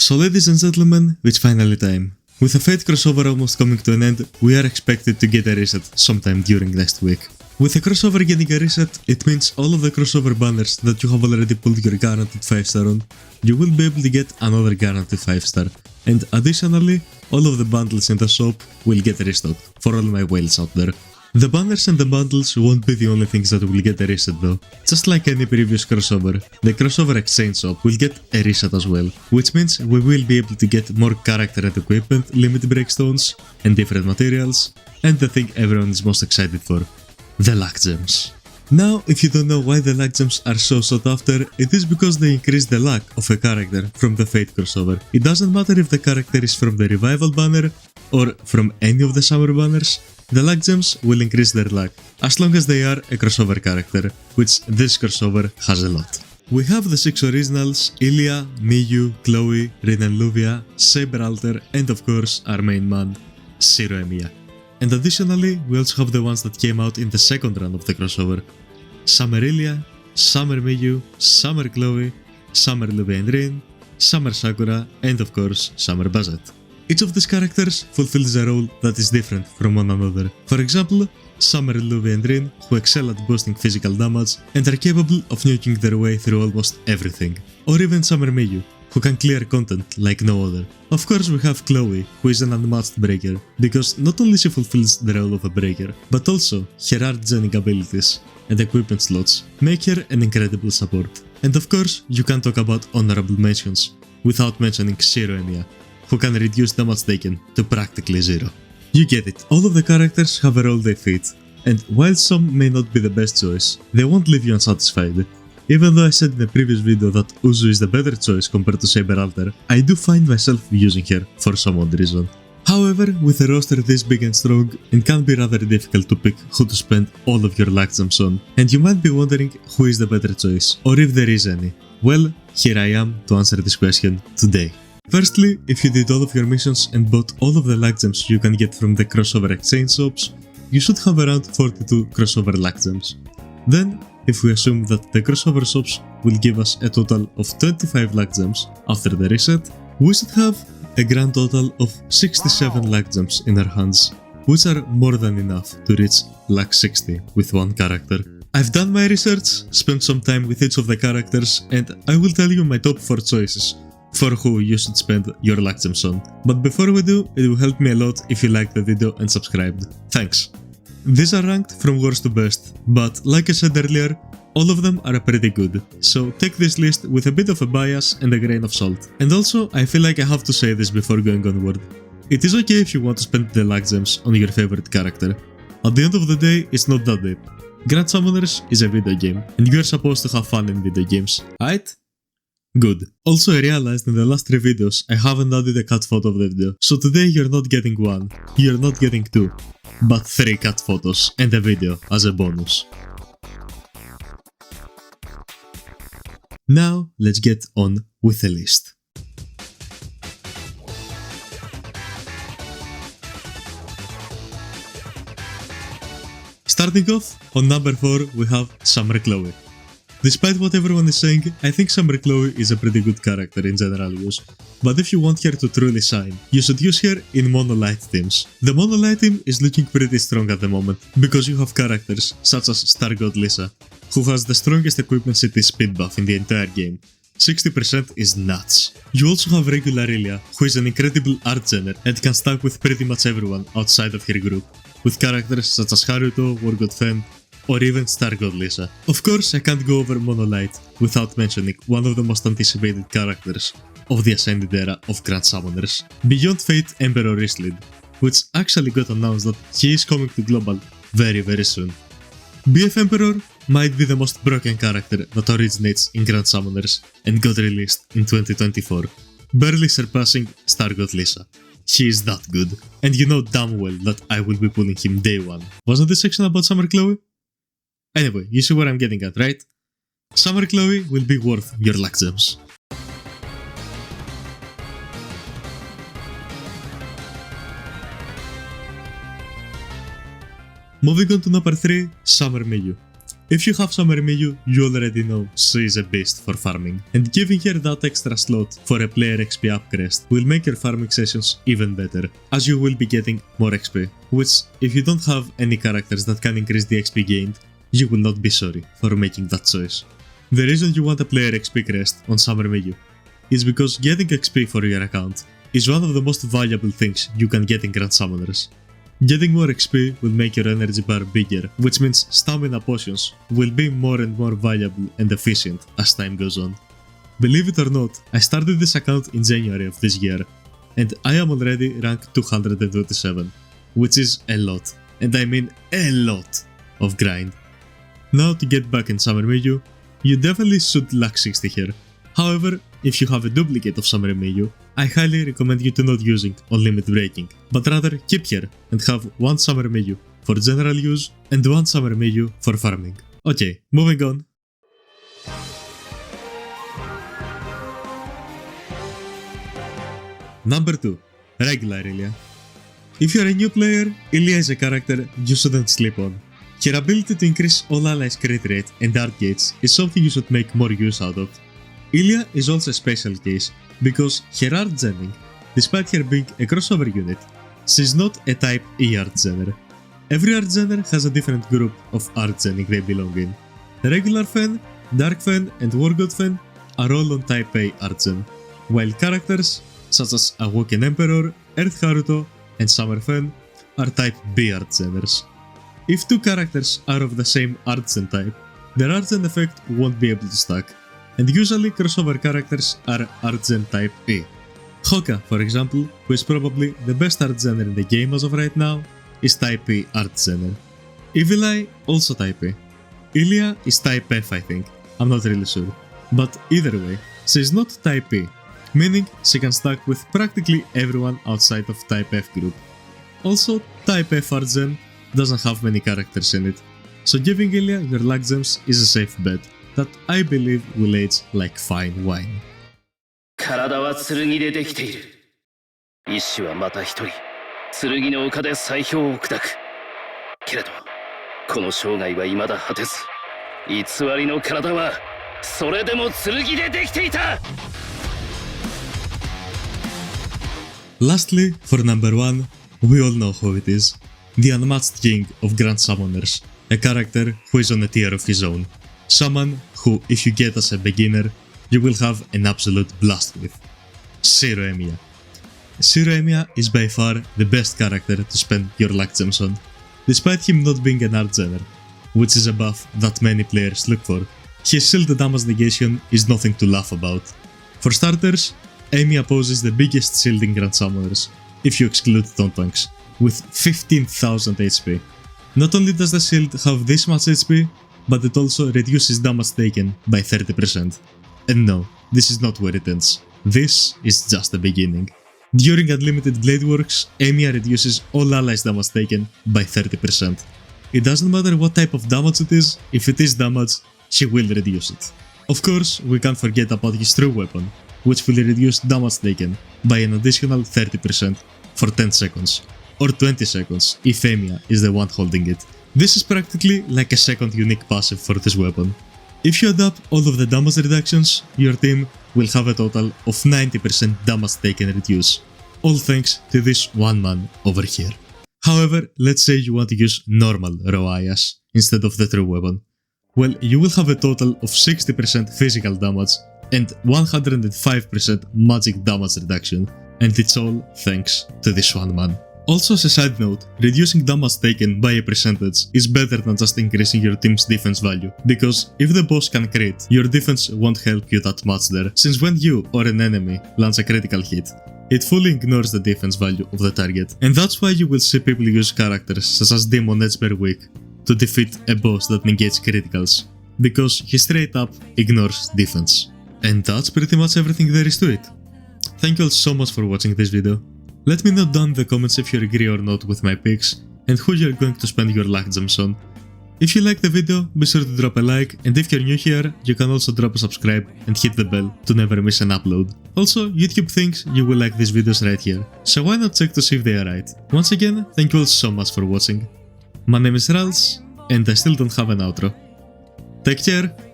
So ladies and gentlemen, it's finally time. With the Fate crossover almost coming to an end, we are expected to get a reset sometime during next week. With the crossover getting a reset, it means all of the crossover banners that you have already pulled your guaranteed 5-star on, you will be able to get another guaranteed 5-star. And additionally, all of the bundles in the shop will get restocked, for all my whales out there. The banners and the bundles won't be the only things that will get a reset though. Just like any previous crossover, the crossover exchange shop will get a reset as well, which means we will be able to get more character and equipment, limit breakstones, and different materials, and the thing everyone is most excited for, the luck gems. Now, if you don't know why the luck gems are so sought after, it is because they increase the luck of a character from the Fate crossover. It doesn't matter if the character is from the Revival banner or from any of the Summer banners, the luck gems will increase their luck, as long as they are a crossover character, which this crossover has a lot. We have the 6 originals, Illya, Miyu, Chloe, Rin and Luvia, Saberalter, and of course our main man, Shirou Emiya. And additionally, we also have the ones that came out in the second run of the crossover. Summer Illya, Summer Miyu, Summer Chloe, Summer Luvia and Rin, Summer Sakura, and of course Summer Budget. Each of these characters fulfills a role that is different from one another. For example, Summer Luvia and Rin, who excel at boosting physical damage and are capable of nuking their way through almost everything. Or even Summer Miyu, who can clear content like no other. Of course we have Chloe, who is an unmatched breaker, because not only she fulfills the role of a breaker, but also her art-gening abilities and equipment slots make her an incredible support. And of course, you can't talk about honorable mentions without mentioning Shirou Emiya, who can reduce damage taken to practically zero. You get it, all of the characters have a role they fit, and while some may not be the best choice, they won't leave you unsatisfied. Even though I said in the previous video that Uzu is the better choice compared to Saberalter, I do find myself using her for some odd reason. However, with a roster this big and strong, it can be rather difficult to pick who to spend all of your luck gems on, and you might be wondering who is the better choice, or if there is any. Well, here I am to answer this question today. Firstly, if you did all of your missions and bought all of the luck gems you can get from the crossover exchange shops, you should have around 42 crossover luck gems. Then, if we assume that the crossover shops will give us a total of 25 luck gems after the reset, we should have a grand total of 67 luck gems in our hands, which are more than enough to reach luck 60 with one character. I've done my research, spent some time with each of the characters, and I will tell you my top 4 choices for who you should spend your luck gems on. But before we do, it will help me a lot if you liked the video and subscribed. Thanks! These are ranked from worst to best, but like I said earlier, all of them are pretty good, so take this list with a bit of a bias and a grain of salt. And also, I feel like I have to say this before going onward. It is okay if you want to spend the luck gems on your favorite character. At the end of the day, it's not that deep. Grand Summoners is a video game, and you are supposed to have fun in video games, right? Good. Also, I realized in the last 3 videos I haven't added a cat photo of the video, so today you're not getting 1, you're not getting 2, but 3 cat photos and a video as a bonus. Now, let's get on with the list. Starting off, on number 4 we have Summer Chloe. Despite what everyone is saying, I think Summer Chloe is a pretty good character in general use, but if you want her to truly shine, you should use her in Monolith teams. The Monolith team is looking pretty strong at the moment, because you have characters such as Star God Lisa, who has the strongest equipment city speed buff in the entire game. 60% is nuts. You also have regular Illya, who is an incredible art gener and can stack with pretty much everyone outside of her group, with characters such as Haruto, War God Fen, or even Star God Lisa. Of course, I can't go over Monolith without mentioning one of the most anticipated characters of the Ascended era of Grand Summoners, Beyond Fate Emperor Islid, which actually got announced that he is coming to Global very soon. BF Emperor might be the most broken character that originates in Grand Summoners and got released in 2024, barely surpassing Star God Lisa. He is that good, and you know damn well that I will be pulling him day 1. Wasn't this section about Summer Chloe? Anyway, you see what I'm getting at, right? Summer Chloe will be worth your luck gems. Moving on to number 3, Summer Miyu. If you have Summer Miyu, you already know she is a beast for farming, and giving her that extra slot for a player XP upgrade will make your farming sessions even better, as you will be getting more XP, which, if you don't have any characters that can increase the XP gained, you will not be sorry for making that choice. The reason you want a player XP crest on Summer Miyu is because getting XP for your account is one of the most valuable things you can get in Grand Summoners. Getting more XP will make your energy bar bigger, which means stamina potions will be more and more valuable and efficient as time goes on. Believe it or not, I started this account in January of this year, and I am already rank 227, which is a lot, and I mean a lot, of grind. Now to get back in Summer Miyu, you definitely should lack 60 here. However, if you have a duplicate of Summer Miyu, I highly recommend you to not using on limit breaking, but rather keep here and have one Summer Miyu for general use and one Summer Miyu for farming. Okay, moving on. Number 2. Regular Illya. If you're a new player, Illya is a character you shouldn't sleep on. Her ability to increase all allies crit rate and art gates is something you should make more use out of. Illya is also a special case because her art genning, despite her being a crossover unit, she's not a type E art genner. Every art genner has a different group of art genning they belong in. Regular Fen, Dark Fen and War God Fen are all on type A art gen, while characters such as Awoken Emperor, Earth Haruto and Summer Fen are type B art genners. If two characters are of the same art gen type, their art gen effect won't be able to stack, and usually crossover characters are art gen type A. Hoka, for example, who is probably the best art genre in the game as of right now, is type A art genre. Evil Eye also type A. Illya is type F, I think, I'm not really sure, but either way, she is not type A, meaning she can stack with practically everyone outside of type F group. Also, type F art gen doesn't have many characters in it, so giving Illya your luck gems is a safe bet that I believe will age like fine wine. 体は剣でできている。意志はまた一人、剣の丘で砕氷を砕く。けれど、この生涯は未だ果てず、偽りの体はそれでも剣でできていた。Lastly, for number 1, we all know who it is. The unmatched king of Grand Summoners, a character who is on a tier of his own. Someone who, if you get as a beginner, you will have an absolute blast with. Shirou Emiya. Shirou Emiya is by far the best character to spend your luck gems on, despite him not being an art genre, which is a buff that many players look for. His shield damage negation is nothing to laugh about. For starters, Emiya poses the biggest shield in Grand Summoners, if you exclude Tontanks, with 15,000 HP. Not only does the shield have this much HP, but it also reduces damage taken by 30%. And no, this is not where it ends. This is just the beginning. During Unlimited Blade Works, Emiya reduces all allies damage taken by 30%. It doesn't matter what type of damage it is, if it is damage, she will reduce it. Of course, we can't forget about his true weapon, which will reduce damage taken by an additional 30% for 10 seconds, or 20 seconds if Emiya is the one holding it. This is practically like a second unique passive for this weapon. If you add up all of the damage reductions, your team will have a total of 90% damage taken reduce, all thanks to this one man over here. However, let's say you want to use normal raw Ayas instead of the true weapon. Well, you will have a total of 60% physical damage and 105% magic damage reduction, and it's all thanks to this one man. Also, as a side note, reducing damage taken by a percentage is better than just increasing your team's defense value, because if the boss can crit, your defense won't help you that much there, since when you or an enemy lands a critical hit, it fully ignores the defense value of the target, and that's why you will see people use characters such as Demon Edgebear Weak to defeat a boss that negates criticals, because he straight up ignores defense. And that's pretty much everything there is to it. Thank you all so much for watching this video. Let me know down in the comments if you agree or not with my picks, and who you're going to spend your luck gems on. If you liked the video, be sure to drop a like, and if you're new here, you can also drop a subscribe and hit the bell to never miss an upload. Also, YouTube thinks you will like these videos right here, so why not check to see if they are right. Once again, thank you all so much for watching. My name is Ralts, and I still don't have an outro. Take care!